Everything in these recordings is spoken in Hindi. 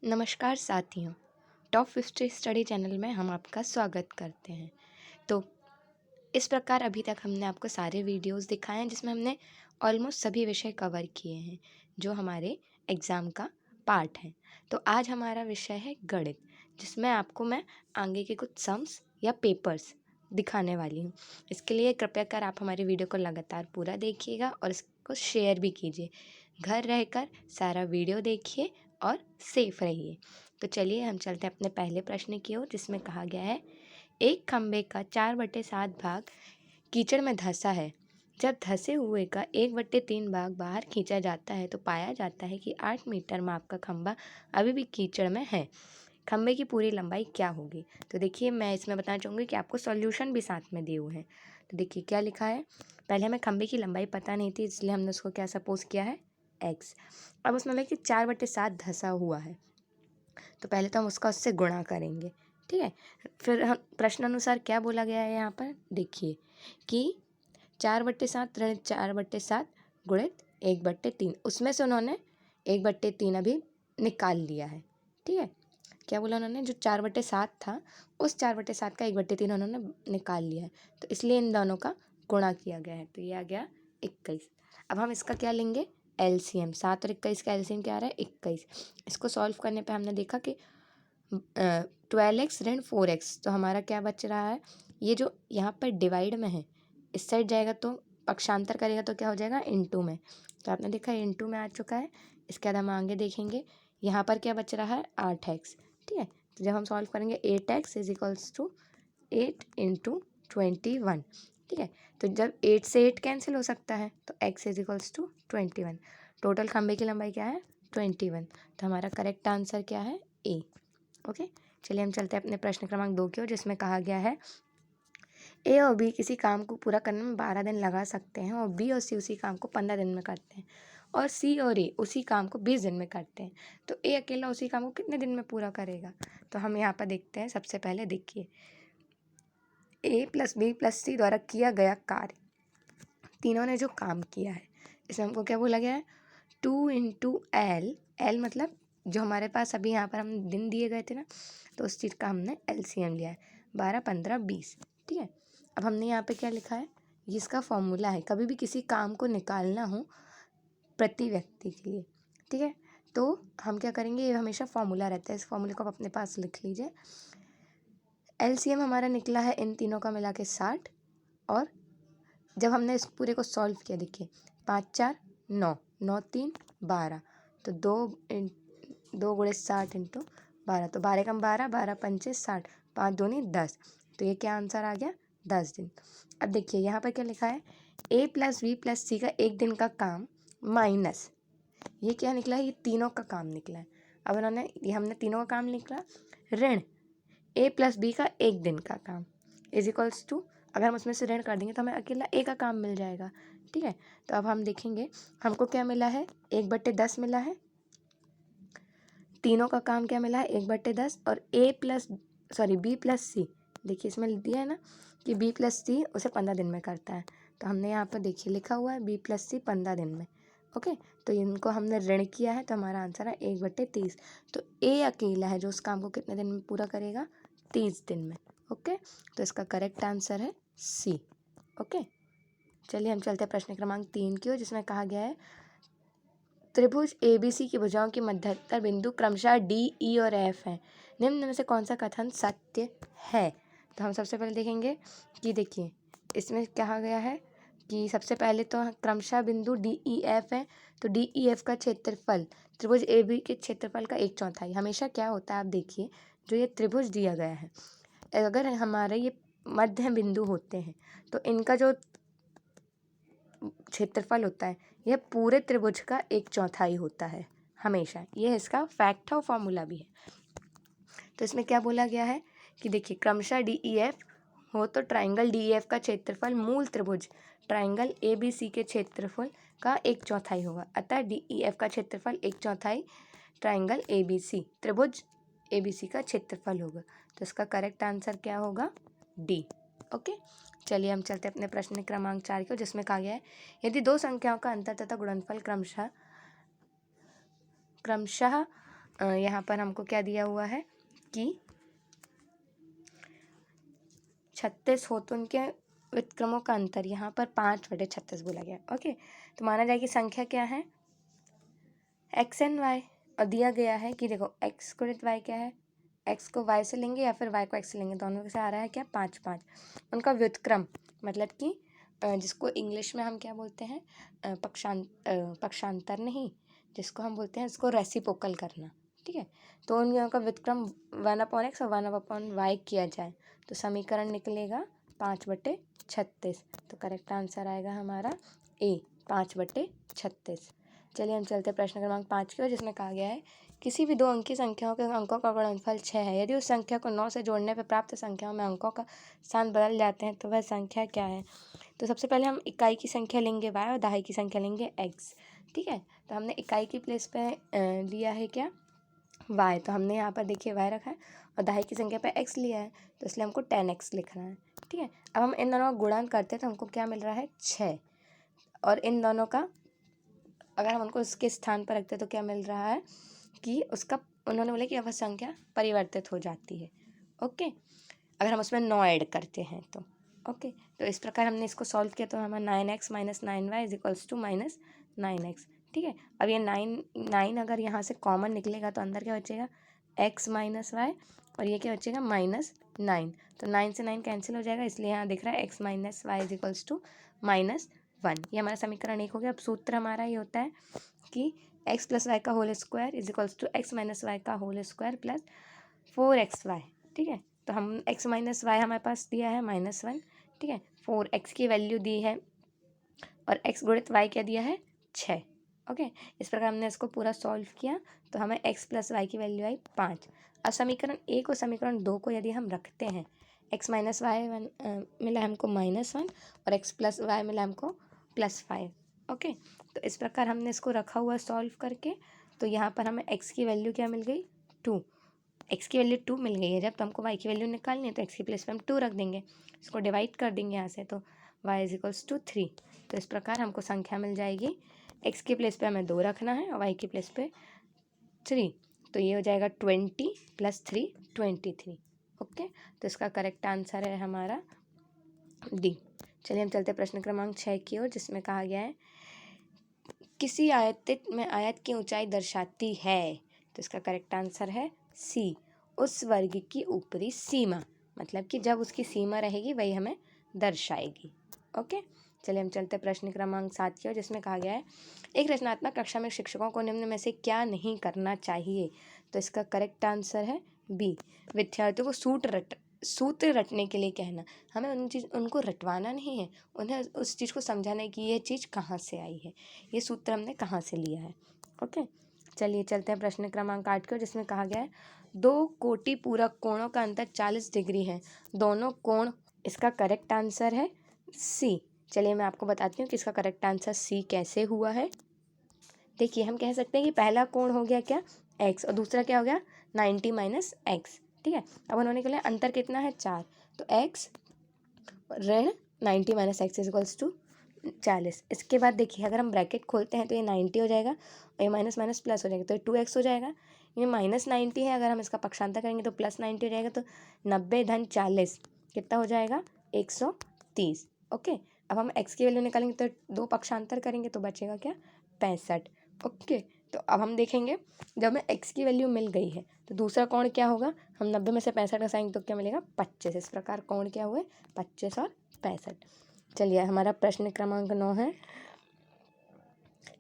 नमस्कार साथियों, टॉप 50 स्टडी चैनल में हम आपका स्वागत करते हैं। तो इस प्रकार अभी तक हमने आपको सारे वीडियोस दिखाए हैं जिसमें हमने ऑलमोस्ट सभी विषय कवर किए हैं जो हमारे एग्ज़ाम का पार्ट है। तो आज हमारा विषय है गणित, जिसमें आपको मैं आगे के कुछ सम्स या पेपर्स दिखाने वाली हूँ। इसके लिए कृपया कर आप हमारे वीडियो को लगातार पूरा देखिएगा और इसको शेयर भी कीजिए। घर रहकर सारा वीडियो देखिए और सेफ रहिए। तो चलिए हम चलते हैं अपने पहले प्रश्न की ओर, जिसमें कहा गया है एक खंबे का 4/7 भाग कीचड़ में धंसा है। जब धंसे हुए का 1/3 भाग बाहर खींचा जाता है तो पाया जाता है कि 8 मीटर माप का खंबा अभी भी कीचड़ में है। खंबे की पूरी लंबाई क्या होगी? तो देखिए, मैं इसमें बताना चाहूँगी कि आपको सॉल्यूशन भी साथ में दिए हुए हैं। तो देखिए क्या लिखा है। पहले हमें खंबे की लंबाई पता नहीं थी, इसलिए हमने उसको क्या सपोज किया है, x। अब उसमें कि 4/7 धंसा हुआ है, तो पहले तो हम उसका उससे गुणा करेंगे, ठीक है। फिर हम प्रश्न अनुसार क्या बोला गया है यहाँ पर, देखिए कि 4/7 ऋण 4/7 गुणित 1/3, उसमें से उन्होंने 1/3 अभी निकाल लिया है, ठीक है। क्या बोला उन्होंने, जो 4/7 था उस 4/7 का 1/3 उन्होंने निकाल लिया है, तो इसलिए इन दोनों का गुणा किया गया है, तो ये आ गया 21। अब हम इसका क्या लेंगे, एलसीएम। 7 और 21 का एलसीएम क्या आ रहा है, 21। इसको सॉल्व करने पे हमने देखा कि 12x ऋण 4x, तो हमारा क्या बच रहा है, ये जो यहाँ पर डिवाइड में है इस साइड जाएगा तो पक्षांतर करेगा तो क्या हो जाएगा, इनटू में। तो आपने देखा इनटू में आ चुका है। इसके बाद हम आगे देखेंगे, यहाँ पर क्या बच रहा है, 8x, ठीक है। तो जब हम सॉल्व करेंगे 8x इज इक्वल्स टू 8 × 21, ठीक है। तो जब 8 से 8 कैंसिल हो सकता है तो x is equals to 21। Total खंबे की लंबाई क्या है, 21। तो हमारा करेक्ट आंसर क्या है, ए। ओके, चलिए हम चलते हैं अपने प्रश्न क्रमांक 2 की ओर, जिसमें कहा गया है ए और बी किसी काम को पूरा करने में 12 दिन लगा सकते हैं और बी और सी उसी काम को 15 दिन में करते हैं और सी और ए उसी काम को 20 दिन में करते हैं। तो ए अकेला उसी काम को कितने दिन में पूरा करेगा? तो हम यहाँ पर देखते हैं। सबसे पहले देखिए, ए प्लस बी प्लस सी द्वारा किया गया कार्य, तीनों ने जो काम किया है इसमें हमको क्या बोला गया है, 2 × L। L मतलब जो हमारे पास अभी यहाँ पर हम दिन दिए गए थे ना, तो उस चीज़ का हमने LCM लिया है, 12, 15, 20, ठीक है। अब हमने यहाँ पे क्या लिखा है, जिसका फॉर्मूला है कभी भी किसी काम को निकालना हो प्रति व्यक्ति के लिए, ठीक है, तो हम क्या करेंगे, ये हमेशा फॉर्मूला रहता है, इस फॉर्मूले को आप अपने पास लिख लीजिए। LCM हमारा निकला है इन तीनों का मिला के 60, और जब हमने इस पूरे को सॉल्व किया, देखिए 5 4 9, 9 3 12, तो 2 गुणे 60 × 12, तो 12 कम 12, 12 पंचे 60, 5 दूनी 10, तो ये क्या आंसर आ गया, 10 दिन। अब देखिए यहाँ पर क्या लिखा है, ए प्लस बी प्लस सी का एक दिन का काम माइनस, ये क्या निकला है, ये तीनों का काम निकला है। अब उन्होंने, ये हमने तीनों का काम निकला, ऋण ए प्लस बी का एक दिन का काम इज इक्वल्स टू, अगर हम उसमें से ऋण कर देंगे तो हमें अकेला ए का काम मिल जाएगा, ठीक है। तो अब हम देखेंगे हमको क्या मिला है, 1/10 मिला है, तीनों का काम क्या मिला है, 1/10, और बी प्लस सी, देखिए इसमें दिया है ना कि बी प्लस सी उसे 15 दिन में करता है, तो हमने यहाँ पर देखिए लिखा हुआ है बी प्लस सी 15 दिन में, ओके। तो इनको हमने ऋण किया है, तो हमारा आंसर है 1/30। तो ए अकेला है जो उस काम को कितने दिन में पूरा करेगा, 30 दिन में, ओके। तो इसका करेक्ट आंसर है सी, ओके। चलिए हम चलते हैं प्रश्न क्रमांक 3 की ओर, जिसमें कहा गया है त्रिभुज ABC की भुजाओं की मध्यस्तर बिंदु क्रमशः D, E और F हैं। निम्न में से कौन सा कथन सत्य है? तो हम सबसे पहले देखेंगे कि देखिए इसमें कहा गया है कि सबसे पहले तो क्रमशः बिंदु DEF है, तो DEF का क्षेत्रफल त्रिभुज AB के क्षेत्रफल का 1/4। हमेशा क्या होता है, आप देखिए जो ये त्रिभुज दिया गया है, अगर हमारे ये मध्य बिंदु होते हैं तो इनका जो क्षेत्रफल होता है यह पूरे त्रिभुज का 1/4 होता है हमेशा, ये इसका फैक्ट है और फॉर्मूला भी है। तो इसमें क्या बोला गया है कि देखिए क्रमशः DEF हो तो ट्राइंगल DEF का क्षेत्रफल मूल त्रिभुज ट्राइंगल ABC के क्षेत्रफल का 1/4 होगा, अतः DEF का क्षेत्रफल 1/4 ट्राइंगल ABC त्रिभुज ABC का क्षेत्रफल होगा। तो इसका करेक्ट आंसर क्या होगा, डी, ओके। चलिए हम चलते हैं अपने प्रश्न क्रमांक 4 को, जिसमें कहा गया है यदि दो संख्याओं का अंतर तथा गुणनफल क्रमशः यहाँ पर हमको क्या दिया हुआ है कि 36 हो तो उनके व्युत्क्रमों का अंतर यहाँ पर 5/36 बोला गया। ओके, तो माना जाए कि संख्या क्या है x एंड y, और दिया गया है कि देखो x गुणित y क्या है, x को y से लेंगे या फिर y को x से लेंगे, दोनों से आ रहा है क्या 5 5। उनका व्युत्क्रम मतलब कि जिसको इंग्लिश में हम क्या बोलते हैं पक्षांतर नहीं, जिसको हम बोलते हैं इसको रेसिप्रोकल करना। ठीक है, तो उन दोनों का व्युत्क्रम 1/x और 1/y किया जाए तो समीकरण निकलेगा 5/36। तो करेक्ट आंसर आएगा हमारा ए 5/36। चलिए हम चलते प्रश्न क्रमांक 5 की ओर, जिसमें कहा गया है किसी भी दो अंकी संख्याओं के अंकों का गुणनफल 6 है। यदि उस संख्या को 9 से जोड़ने पर प्राप्त संख्याओं में अंकों का स्थान बदल जाते हैं तो वह संख्या क्या है। तो सबसे पहले हम इकाई की संख्या लेंगे y और दहाई की संख्या लेंगे x। ठीक है, तो हमने इकाई की प्लेस पे लिया है क्या y, तो हमने यहाँ पर देखिए y रखा है, और दहाई की संख्या पे x लिया है, तो इसलिए हमको 10x लिखना है। ठीक है, अब हम इन दोनों का गुणन करते हैं तो हमको क्या मिल रहा है 6, और इन दोनों का अगर हम उनको उसके स्थान पर रखते हैं तो क्या मिल रहा है कि उसका, उन्होंने बोला कि वह संख्या परिवर्तित हो जाती है। ओके, अगर हम उसमें 9 ऐड करते हैं तो ओके, तो इस प्रकार हमने इसको सॉल्व किया तो हमारा 9x minus 9y is equals to minus 9x। ठीक है, अब ये 9 अगर यहाँ से कॉमन निकलेगा तो अंदर क्या बचेगा x माइनस वाई, और ये क्या बचेगा -9। तो 9 से 9 कैंसिल हो जाएगा, इसलिए यहाँ दिख रहा है x minus y is equals to -1। ये हमारा समीकरण 1 हो गया। अब सूत्र हमारा ये होता है कि x प्लस वाई का whole square is equals to x minus y का होल स्क्वायर प्लस 4xy। ठीक है, तो हम x माइनस वाई हमारे पास दिया है -1। ठीक है, 4x की वैल्यू दी है और x गुणित y क्या दिया है 6। ओके, इस प्रकार हमने इसको पूरा सॉल्व किया तो हमें x प्लस वाई की वैल्यू आई 5। अब समीकरण 1 और समीकरण 2 को यदि हम रखते हैं, x माइनस वाई मिला हमको -1 और x प्लस वाई मिला हमको +5। ओके, तो इस प्रकार हमने इसको रखा हुआ सॉल्व करके, तो यहाँ पर हमें x की वैल्यू क्या मिल गई 2। x की वैल्यू 2 मिल गई है, जब तो हमको y की वैल्यू निकालनी है तो x की प्लेस पे हम 2 रख देंगे, इसको डिवाइड कर देंगे यहाँ से, तो y इज इक्वल्स टू 3। तो इस प्रकार हमको संख्या मिल जाएगी, x की प्लेस पे हमें 2 रखना है और y की प्लेस पे 3, तो ये हो जाएगा 20 + 3 23। ओके, तो इसका करेक्ट आंसर है हमारा डी। चलिए हम चलते प्रश्न क्रमांक 6 की ओर, जिसमें कहा गया है किसी आयतित में आयत की ऊंचाई दर्शाती है, तो इसका करेक्ट आंसर है सी उस वर्ग की ऊपरी सीमा, मतलब कि जब उसकी सीमा रहेगी वही हमें दर्शाएगी। ओके, चलिए हम चलते प्रश्न क्रमांक 7 की ओर, जिसमें कहा गया है एक रचनात्मक कक्षा में शिक्षकों को निम्न में से क्या नहीं करना चाहिए। तो इसका करेक्ट आंसर है बी विद्यार्थियों को सूत्र रटने के लिए कहना। हमें उनको रटवाना नहीं है, उन्हें उस चीज़ को समझाना है कि ये चीज़ कहाँ से आई है, ये सूत्र हमने कहाँ से लिया है। ओके, चलिए चलते हैं प्रश्न क्रमांक 8 को, जिसमें कहा गया है 2 कोटि पूरक कोणों का अंतर 40 डिग्री है, दोनों कोण। इसका करेक्ट आंसर है सी। चलिए मैं आपको बताती हूँ कि इसका करेक्ट आंसर सी कैसे हुआ है। देखिए, हम कह सकते हैं कि पहला कोण हो गया क्या x, और दूसरा क्या हो गया 90 माइनस एक्स। ठीक है, अब उन्होंने बोला अंतर कितना है 4, तो x ऋण 90 minus x is equals to 40। इसके बाद देखिए, अगर हम ब्रैकेट खोलते हैं तो ये 90 हो जाएगा और ये माइनस माइनस प्लस हो जाएगा, तो ये 2x हो जाएगा। ये -90 है, अगर हम इसका पक्षांतर करेंगे तो +90 हो जाएगा, तो 90 धन 40 कितना हो जाएगा 130। ओके, अब हम x की वैल्यू निकालेंगे तो 2 पक्षांतर करेंगे तो बचेगा क्या 65। ओके, तो अब हम देखेंगे जब हमें x की वैल्यू मिल गई है तो दूसरा कोण क्या होगा, हम 90 में से 65 घटाएंगे तो क्या मिलेगा 25। इस प्रकार कोण क्या हुए 25 और 65। चलिए हमारा प्रश्न क्रमांक 9 है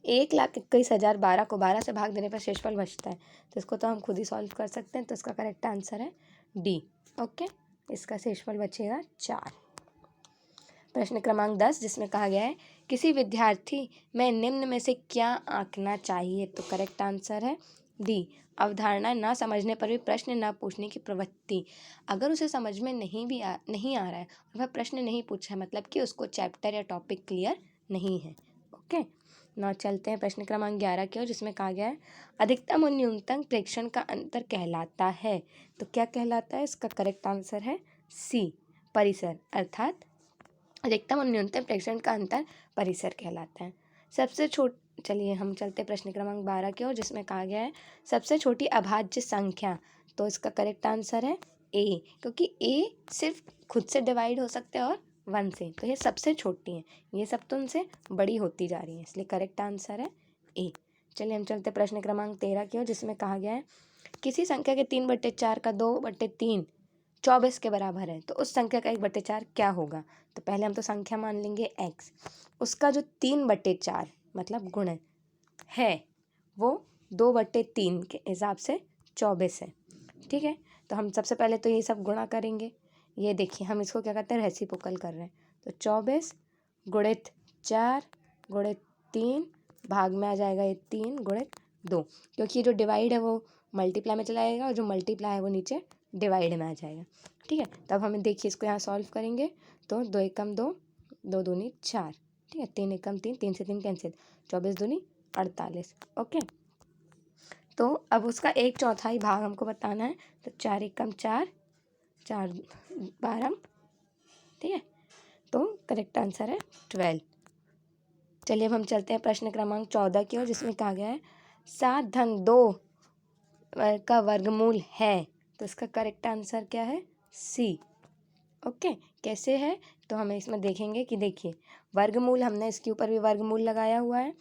1,21,012 को 12 से भाग देने पर शेषफल बचता है, तो इसको तो हम खुद ही सॉल्व कर सकते हैं, तो इसका करेक्ट आंसर है डी। ओके, इसका शेषफल बचेगा 4। प्रश्न क्रमांक 10, जिसमें कहा गया है किसी विद्यार्थी में निम्न में से क्या आंकना चाहिए, तो करेक्ट आंसर है डी अवधारणा ना समझने पर भी प्रश्न ना पूछने की प्रवृत्ति। अगर उसे समझ में नहीं आ रहा है और वह प्रश्न नहीं पूछा है, मतलब कि उसको चैप्टर या टॉपिक क्लियर नहीं है। ओके, ना चलते हैं प्रश्न क्रमांक 11 की ओर, जिसमें कहा गया है अधिकतम और न्यूनतम प्रेक्षण का अंतर कहलाता है, तो क्या कहलाता है, इसका करेक्ट आंसर है सी परिसर, अर्थात अधिकतम और न्यूनतम प्रेक्षण का अंतर परिसर कहलाता है। सबसे चलिए हम चलते प्रश्न क्रमांक 12 की ओर, जिसमें कहा गया है सबसे छोटी अभाज्य संख्या। तो इसका करेक्ट आंसर है ए, क्योंकि ए सिर्फ खुद से डिवाइड हो सकते हैं और 1 से, तो ये सबसे छोटी है, ये सब तो उनसे बड़ी होती जा रही है, इसलिए करेक्ट आंसर है ए। चलिए हम चलते प्रश्न क्रमांक 13 की ओर, जिसमें कहा गया है किसी संख्या के 3/4 का 2/3 24 के बराबर है, तो उस संख्या का 1/4 क्या होगा। तो पहले हम तो संख्या मान लेंगे x, उसका जो 3/4 मतलब गुणन है वो 2/3 के हिसाब से 24 है। ठीक है, तो हम सबसे पहले तो ये सब गुणा करेंगे। ये देखिए हम इसको क्या कहते हैं, रेसिप्रोकल कर रहे हैं। तो 24 गुणित 4 गुणित 3 भाग में आ जाएगा ये 3 गुणित 2, क्योंकि जो डिवाइड है वो मल्टीप्लाई में चला जाएगा और जो मल्टीप्लाई है वो नीचे डिवाइड में आ जाएगा। ठीक है, तब हमें देखिए इसको यहाँ सॉल्व करेंगे तो 2 एकम 2, 2 दूनी 4, ठीक है, 3 एकम 3, 3 से 3 कैंसिल, 24 दूनी 48। ओके, तो अब उसका 1/4 भाग हमको बताना है। तो 4 एकम 4, 4 12, ठीक है, तो करेक्ट आंसर है 12। चलिए अब हम चलते हैं प्रश्न क्रमांक 14 की ओर, जिसमें कहा गया है 7-2 का वर्गमूल है। तो इसका करेक्ट आंसर क्या है, सी। ओके, कैसे है तो हमें इसमें देखेंगे कि देखिए वर्गमूल, हमने इसके ऊपर भी वर्गमूल लगाया हुआ है।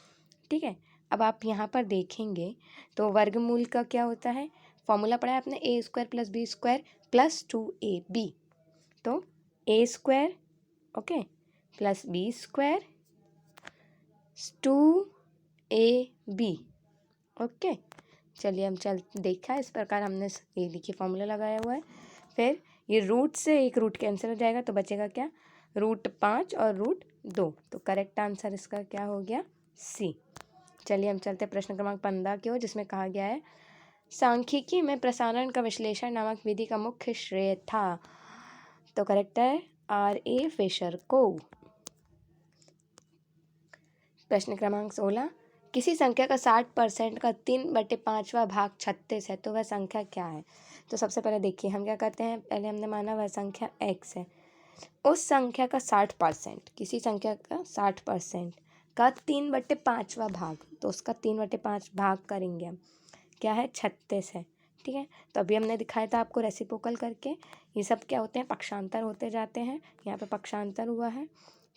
ठीक है, अब आप यहाँ पर देखेंगे तो वर्गमूल का क्या होता है, फॉर्मूला पढ़ा है आपने, a² + b² + 2ab। तो a² okay plus b² 2ab। Okay, चलिए हम देखा इस प्रकार हमने ये देखिए फॉर्मूला लगाया हुआ है। फिर ये रूट से एक रूट कैंसिल हो जाएगा, तो बचेगा क्या, √5 और √2। तो करेक्ट आंसर इसका क्या हो गया, सी। चलिए हम चलते प्रश्न क्रमांक 15 की ओर, जिसमें कहा गया है सांख्यिकी में प्रसारण का विश्लेषण नामक विधि का मुख्य श्रेय था। तो करेक्ट है R.A. फिशर को। प्रश्न क्रमांक 16, किसी संख्या का 60% का 3/5वां भाग 36 है, तो वह संख्या क्या है। तो सबसे पहले देखिए हम क्या करते हैं, पहले हमने माना वह संख्या x है, उस संख्या का 60%, किसी संख्या का 60% का 3/5वां भाग, तो उसका 3/5 भाग करेंगे हम, क्या है 36 है। ठीक है, तो अभी हमने दिखाया था आपको रेसिप्रोकल करके, ये सब क्या होते हैं, पक्षांतर होते जाते हैं। यहाँ पे पक्षांतर हुआ है,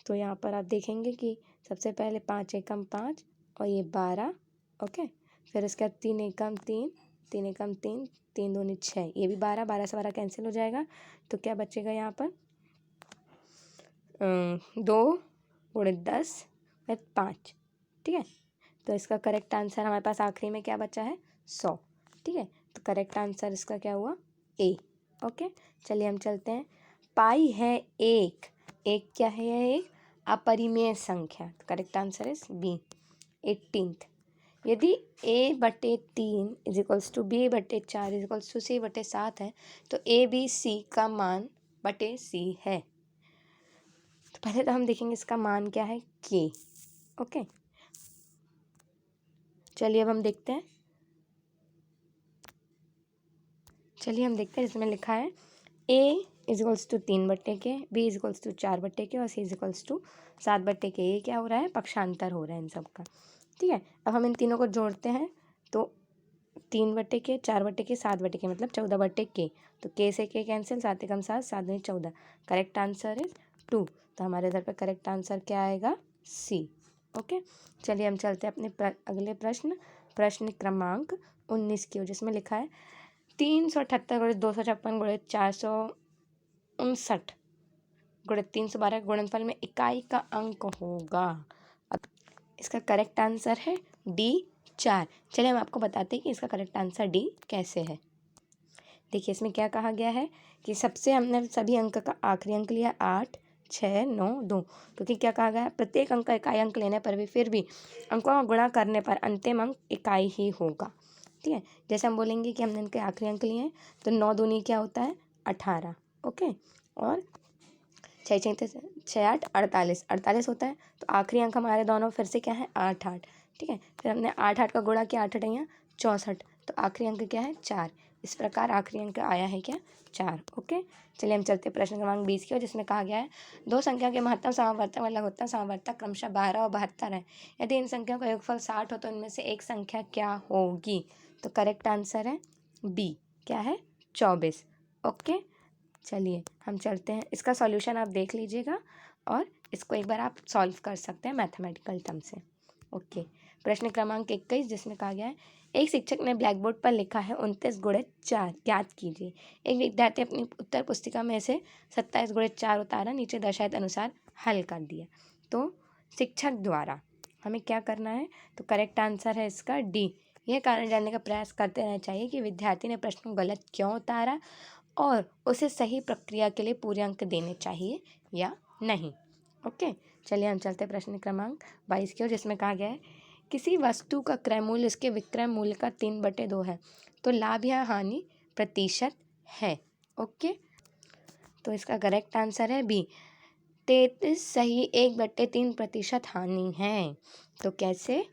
तो यहाँ पर आप देखेंगे कि सबसे पहले 5 एकम 5 और ये 12। ओके, फिर इसके बाद 3 एकम 3, 3 एकम 3, 3 दूनी 6, ये भी 12, 12 से 12 कैंसिल हो जाएगा। तो क्या बचेगा यहाँ पर 2 गुणित 10 फिर 5। ठीक है, तो इसका करेक्ट आंसर हमारे पास आखिरी में क्या बचा है, 100। ठीक है, तो करेक्ट आंसर इसका क्या हुआ, ए। ओके, चलिए हम चलते हैं, पाई है एक, एक क्या है, यह एक अपरिमेय संख्या। तो correct answer is B, 18th। यदि a/3 = b/4 = c/7 है, तो ABC का मान /c है। तो पहले तो हम देखेंगे इसका मान क्या है, k। ओके, चलिए अब हम देखते हैं, इसमें लिखा है a = 3/k, b = 4/k और c = 7/k। ये क्या हो रहा है, पक्षांतर हो रहा है इन सब का। ठीक है, अब हम इन तीनों को जोड़ते हैं, तो 3/k, 4/k, 7/k मतलब 14/k। तो k से k कैंसिल, 7 एकम 7, 7 दूनी 14। Correct answer is 2। तो हमारे इधर पे करेक्ट आंसर क्या आएगा, सी। ओके, चलिए हम चलते हैं अपने अगले प्रश्न क्रमांक 19 की ओर, जिसमें लिखा है 378 गुणित 256 गुणित 459 गुणित 312 गुणनफल में इकाई का अंक होगा। अब इसका करेक्ट आंसर है डी, 4। चलिए हम आपको बताते हैं कि इसका करेक्ट आंसर डी कैसे है। देखिए इसमें क्या कहा गया है कि सबसे हमने सभी अंक का आखिरी अंक लिया 8, 6, 9, 2, क्योंकि क्या कहा गया है, प्रत्येक अंक का इकाई अंक लेने पर भी फिर भी अंकों का गुणा करने पर अंतिम अंक इकाई ही होगा। ठीक है, जैसे हम बोलेंगे कि हमने इनके आखिरी अंक लिए हैं, तो 9 दूनी क्या होता है, 18। ओके, और 6 6 8 48, 48 होता है। तो आखिरी अंक हमारे दोनों फिर से क्या है, 8 8। ठीक है, फिर हमने 8 8 का गुणा किया, 8 8 64, तो आखिरी अंक क्या है 4। इस प्रकार आखिरी अंक आया है क्या 4। ओके, चलिए हम चलते प्रश्न क्रमांक 20 की ओर, जिसमें कहा गया है दो संख्या के महत्तम समावर्तक व लघुत्तम समावर्तक क्रमशः 12 और 72 है। यदि इन संख्याओं का योगफल 60 हो तो इनमें से एक संख्या क्या होगी। तो करेक्ट आंसर है बी, क्या है 24। ओके, चलिए हम चलते हैं, इसका सॉल्यूशन आप देख लीजिएगा और इसको एक बार आप सॉल्व कर सकते हैं मैथमेटिकल टर्म से। ओके, प्रश्न क्रमांक 21, जिसमें कहा गया है एक शिक्षक ने ब्लैक बोर्ड पर लिखा है 29 गुणित 4 ज्ञात कीजिए। एक विद्यार्थी अपनी उत्तर पुस्तिका में से 27 गुणित 4 उतारा, नीचे दर्शाए अनुसार हल कर दिया। तो शिक्षक द्वारा हमें क्या करना है। तो करेक्ट आंसर है इसका डी। यह कारण जानने का प्रयास करते रहना चाहिए कि विद्यार्थी ने प्रश्न को गलत क्यों उतारा और उसे सही प्रक्रिया के लिए पूरे अंक देने चाहिए या नहीं। ओके, चलिए हम चलते हैं प्रश्न क्रमांक 22 की ओर, जिसमें कहा गया है किसी वस्तु का क्रय मूल्य उसके विक्रय मूल्य का 3/2 है तो लाभ या हानि प्रतिशत है। ओके, तो इसका करेक्ट आंसर है बी, 33 सही 1/3% हानि है। तो कैसे।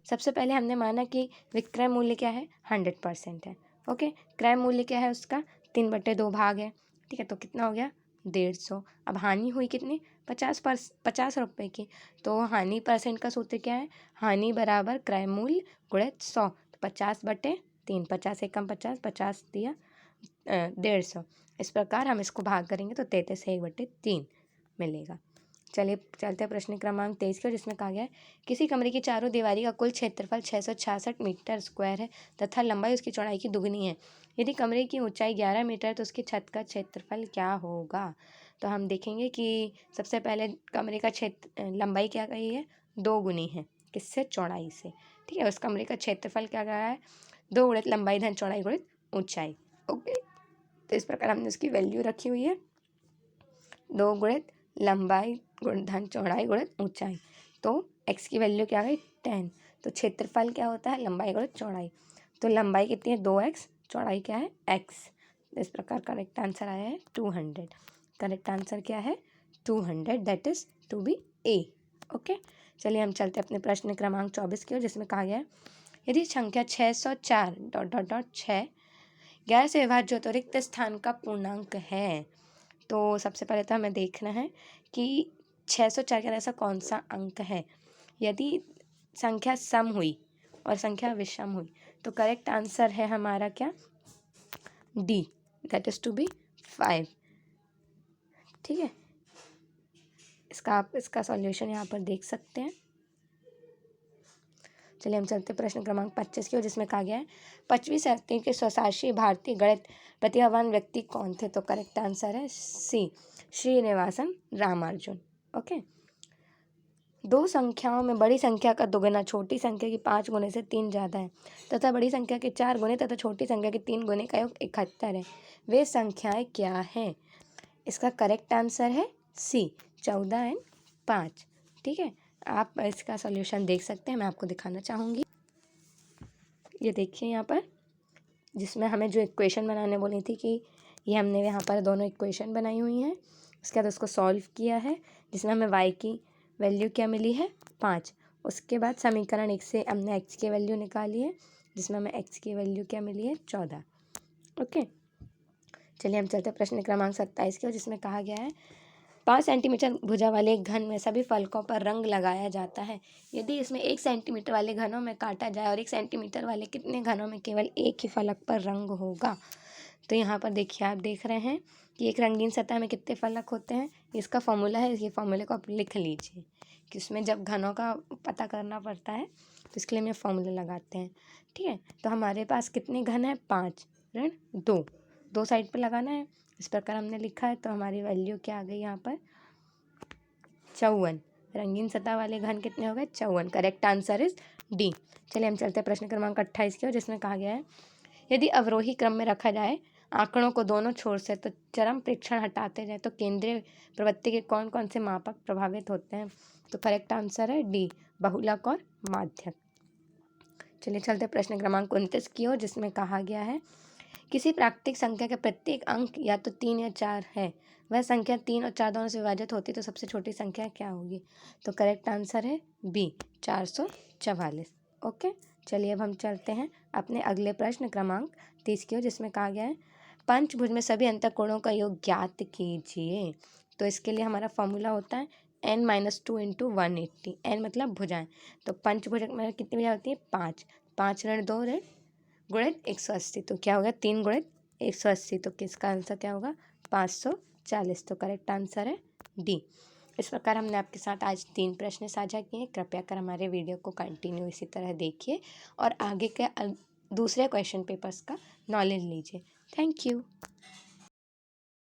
सबसे पहले हमने माना कि विक्रय मूल्य क्या है 100% है। ओके, क्रय मूल्य क्या है उसका 3/2 भाग है। ठीक है, तो कितना हो गया 150। अब हानि हुई कितनी 50 रुपये की। तो हानि परसेंट का सूत्र क्या है, हानि बराबर क्रय मूल्य गुणित 100। तो 50/3, 50 एकम 50, 50 दिया 150। इस प्रकार हम इसको भाग करेंगे तो 33 से 1/3 मिलेगा। चलिए चलते हैं प्रश्न क्रमांक 23 की ओर, जिसमें कहा गया है किसी कमरे की चारों दीवारी का कुल क्षेत्रफल 666 मीटर स्क्वायर है तथा लंबाई उसकी चौड़ाई की दुगनी है। यदि कमरे की ऊंचाई 11 मीटर है तो उसकी छत का क्षेत्रफल क्या होगा। तो हम देखेंगे कि सबसे पहले कमरे का लंबाई क्या कही है 2 गुनी है किससे चौड़ाई से। ठीक है, उस कमरे का क्षेत्रफल क्या कहा है 2 गुणित लंबाई धन चौड़ाई गुणित ऊंचाई। ओके, तो इस प्रकार हमने उसकी वैल्यू रखी हुई है 2 गुणित लंबाई धन चौड़ाई गुणित ऊंचाई। तो x की वैल्यू क्या गई 10। तो क्षेत्रफल क्या होता है लंबाई गुणित चौड़ाई। तो लंबाई कितनी है 2x, चौड़ाई क्या है x। इस प्रकार करेक्ट आंसर आया है 200। करेक्ट आंसर क्या है 200, that is to be A. Okay, चलिए हम चलते अपने प्रश्न क्रमांक 24 की ओर, जिसमें कहा गया है यदि संख्या 604 11 से विभाज्य तो रिक्त स्थान का पूर्णांक है। तो सबसे पहले तो हमें देखना है कि 604 का ऐसा कौन सा अंक है। यदि संख्या सम हुई और संख्या विषम हुई तो करेक्ट आंसर है हमारा क्या D, that is to be 5। ठीक है, आप इसका सॉल्यूशन यहाँ पर देख सकते हैं। चलिए हम चलते प्रश्न क्रमांक 25 की ओर, जिसमें कहा गया है 25वीं शताब्दी के स्वशासी भारतीय गणित प्रतिभावान व्यक्ति कौन थे। तो करेक्ट आंसर है सी, श्रीनिवासन रामानुजन। ओके, दो संख्याओं में बड़ी संख्या का दुगुना छोटी संख्या की 5 गुने से 3 ज़्यादा है तथा बड़ी संख्या के 4 गुने तथा छोटी संख्या के 3 गुने का योग 71 है, वे संख्याएं क्या हैं। इसका करेक्ट आंसर है सी, 14 और 5। ठीक है, आप इसका सॉल्यूशन देख सकते हैं, मैं आपको दिखाना चाहूँगी। ये देखिए यहाँ पर, जिसमें हमें जो इक्वेशन बनाने बोली थी कि ये हमने यहाँ पर दोनों इक्वेशन बनाई हुई हैं। उसके बाद उसको सॉल्व किया है, जिसमें हमें y की वैल्यू क्या मिली है 5। उसके बाद समीकरण 1 से हमने x की वैल्यू निकाली है, जिसमें हमें x की वैल्यू क्या मिली है 14। ओके, चलिए हम चलते प्रश्न क्रमांक 27 की ओर, जिसमें कहा गया है 5 सेंटीमीटर भुजा वाले एक घन में सभी फलकों पर रंग लगाया जाता है। यदि इसमें 1 सेंटीमीटर वाले घनों में काटा जाए और 1 सेंटीमीटर वाले कितने घनों में केवल एक ही फलक पर रंग होगा। तो यहाँ पर देखिए, आप देख रहे हैं कि एक रंगीन सतह में कितने फलक होते हैं। इसका फॉर्मूला है, ये फॉर्मूले को आप लिख लीजिए कि उसमें जब घनों का पता करना पड़ता है तो इसके लिए हम फॉर्मूला लगाते हैं। ठीक है, तो हमारे पास कितने घन है 5 ऋण 2 साइड पर लगाना है। इस प्रकार हमने लिखा है, तो हमारी वैल्यू क्या आ गई यहाँ पर 54। रंगीन सतह वाले घन कितने हो गए 54। Correct answer is D. चलिए हम चलते हैं प्रश्न क्रमांक 28 की ओर, जिसमें कहा गया है यदि अवरोही क्रम में रखा जाए आंकड़ों को दोनों छोर से तो चरम प्रेक्षण हटाते जाए तो केंद्रीय प्रवृत्ति के कौन कौन से मापक प्रभावित होते हैं। तो करेक्ट आंसर है डी, बहुलक और माध्यक। चलिए चलते प्रश्न क्रमांक 29 की ओर, जिसमें कहा गया है किसी प्राकृतिक संख्या के प्रत्येक अंक या तो 3 या 4 है, वह संख्या 3 और 4 दोनों से विभाजित होती तो सबसे छोटी संख्या क्या होगी। तो करेक्ट आंसर है बी, 444। ओके, चलिए अब हम चलते हैं अपने अगले प्रश्न क्रमांक 30 की ओर, जिसमें कहा गया है पंचभुज में सभी अंतःकोणों का योग ज्ञात कीजिए। तो इसके लिए हमारा फॉर्मूला होता है n-2 इंटू 180। n मतलब भुजाएं, तो पंचभुज में कितनी भुजाएं होती है? 5। 5 ऋण 2 ऋण गुणित 180, तो क्या होगा? 3 गुणित 180। तो किसका आंसर क्या होगा? 540। तो करेक्ट आंसर है डी। इस प्रकार हमने आपके साथ आज 3 प्रश्न साझा किए। कृपया कर हमारे वीडियो को कंटिन्यू इसी तरह देखिए और आगे के दूसरे क्वेश्चन पेपर्स का नॉलेज लीजिए। Thank you.